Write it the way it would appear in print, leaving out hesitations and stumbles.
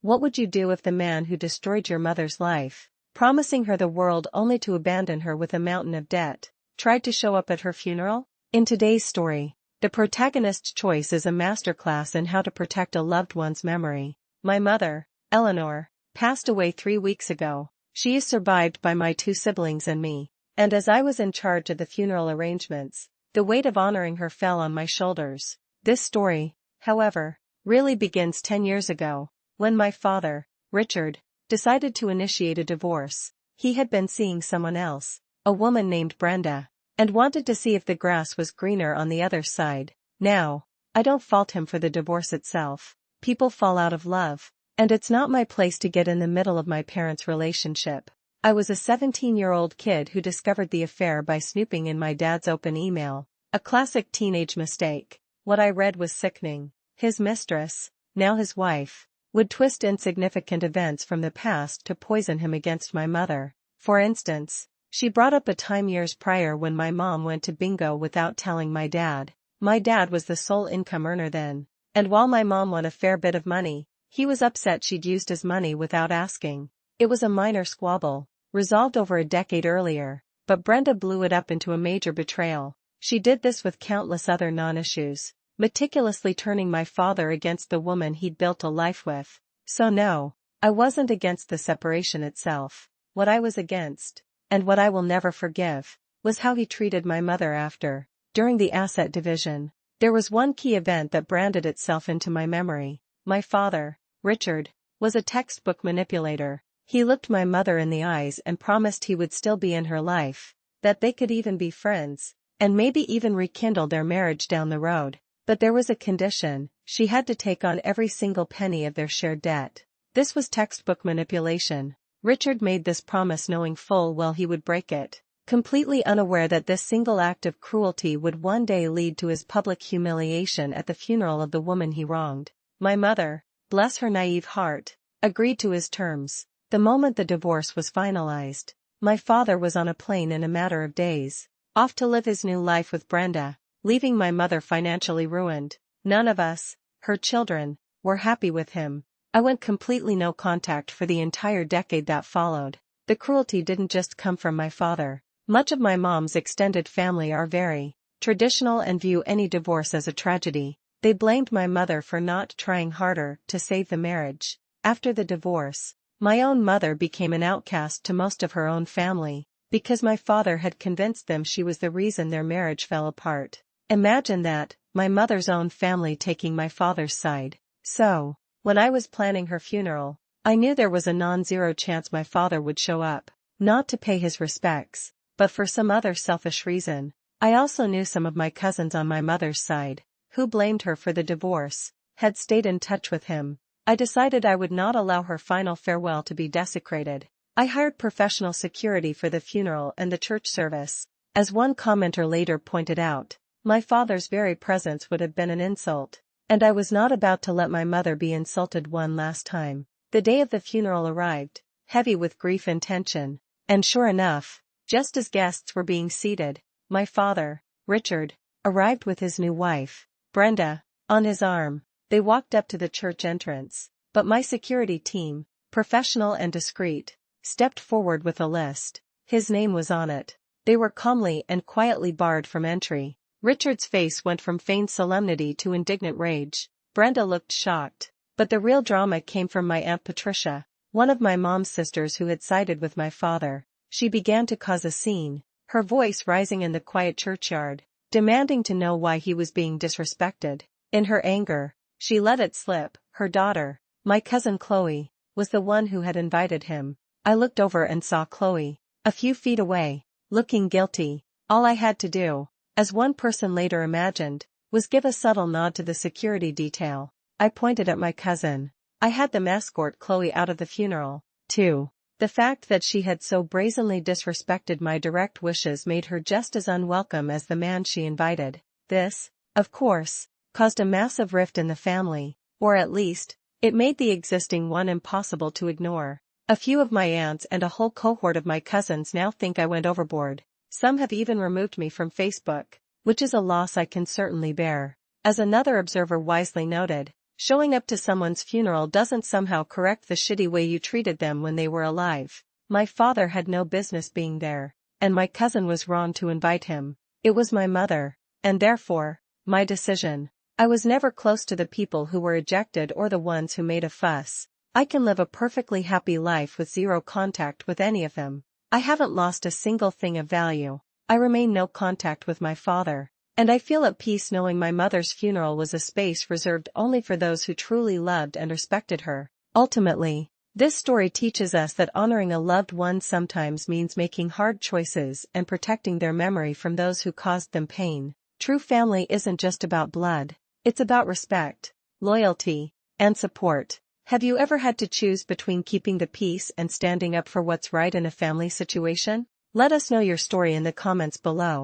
What would you do if the man who destroyed your mother's life, promising her the world only to abandon her with a mountain of debt, tried to show up at her funeral? In today's story, the protagonist's choice is a masterclass in how to protect a loved one's memory. My mother, Eleanor, passed away 3 weeks ago. She is survived by my 2 siblings and me. And as I was in charge of the funeral arrangements, the weight of honoring her fell on my shoulders. This story, however, really begins 10 years ago, when my father, Richard, decided to initiate a divorce. He had been seeing someone else, a woman named Brenda, and wanted to see if the grass was greener on the other side. Now, I don't fault him for the divorce itself. People fall out of love, and it's not my place to get in the middle of my parents' relationship. I was a 17-year-old kid who discovered the affair by snooping in my dad's open email. A classic teenage mistake. What I read was sickening. His mistress, now his wife, would twist insignificant events from the past to poison him against my mother. For instance, she brought up a time years prior when my mom went to bingo without telling my dad. My dad was the sole income earner then, and while my mom won a fair bit of money, he was upset she'd used his money without asking. It was a minor squabble, resolved over a decade earlier, but Brenda blew it up into a major betrayal. She did this with countless other non-issues, meticulously turning my father against the woman he'd built a life with. So no, I wasn't against the separation itself. What I was against, and what I will never forgive, was how he treated my mother after. During the asset division, there was one key event that branded itself into my memory. My father, Richard, was a textbook manipulator. He looked my mother in the eyes and promised he would still be in her life, that they could even be friends, and maybe even rekindle their marriage down the road. But there was a condition: she had to take on every single penny of their shared debt. This was textbook manipulation. Richard made this promise knowing full well he would break it, completely unaware that this single act of cruelty would one day lead to his public humiliation at the funeral of the woman he wronged. My mother, bless her naive heart, agreed to his terms. The moment the divorce was finalized, my father was on a plane in a matter of days, off to live his new life with Brenda, leaving my mother financially ruined. None of us, her children, were happy with him. I went completely no contact for the entire decade that followed. The cruelty didn't just come from my father. Much of my mom's extended family are very traditional and view any divorce as a tragedy. They blamed my mother for not trying harder to save the marriage. After the divorce, my own mother became an outcast to most of her own family, because my father had convinced them she was the reason their marriage fell apart. Imagine that, my mother's own family taking my father's side. So, when I was planning her funeral, I knew there was a non-zero chance my father would show up, not to pay his respects, but for some other selfish reason. I also knew some of my cousins on my mother's side, who blamed her for the divorce, had stayed in touch with him. I decided I would not allow her final farewell to be desecrated. I hired professional security for the funeral and the church service. As one commenter later pointed out, my father's very presence would have been an insult, and I was not about to let my mother be insulted one last time. The day of the funeral arrived, heavy with grief and tension, and sure enough, just as guests were being seated, my father, Richard, arrived with his new wife, Brenda, on his arm. They walked up to the church entrance, but my security team, professional and discreet, stepped forward with a list. His name was on it. They were calmly and quietly barred from entry. Richard's face went from feigned solemnity to indignant rage. Brenda looked shocked, but the real drama came from my Aunt Patricia, one of my mom's sisters who had sided with my father. She began to cause a scene, her voice rising in the quiet churchyard, demanding to know why he was being disrespected. In her anger, she let it slip. Her daughter, my cousin Chloe, was the one who had invited him. I looked over and saw Chloe, a few feet away, looking guilty. All I had to do, as one person later imagined, was give a subtle nod to the security detail. I pointed at my cousin. I had them escort Chloe out of the funeral, too. The fact that she had so brazenly disrespected my direct wishes made her just as unwelcome as the man she invited. This, of course, caused a massive rift in the family, or at least, it made the existing one impossible to ignore. A few of my aunts and a whole cohort of my cousins now think I went overboard. Some have even removed me from Facebook, which is a loss I can certainly bear. As another observer wisely noted, Showing up to someone's funeral doesn't somehow correct the shitty way you treated them when they were alive. My father had no business being there, and my cousin was wrong to invite him. It was my mother, and therefore, my decision. I was never close to the people who were ejected or the ones who made a fuss. I can live a perfectly happy life with zero contact with any of them. I haven't lost a single thing of value. I remain no contact with my father, and I feel at peace knowing my mother's funeral was a space reserved only for those who truly loved and respected her. Ultimately, this story teaches us that honoring a loved one sometimes means making hard choices and protecting their memory from those who caused them pain. True family isn't just about blood, it's about respect, loyalty, and support. Have you ever had to choose between keeping the peace and standing up for what's right in a family situation? Let us know your story in the comments below.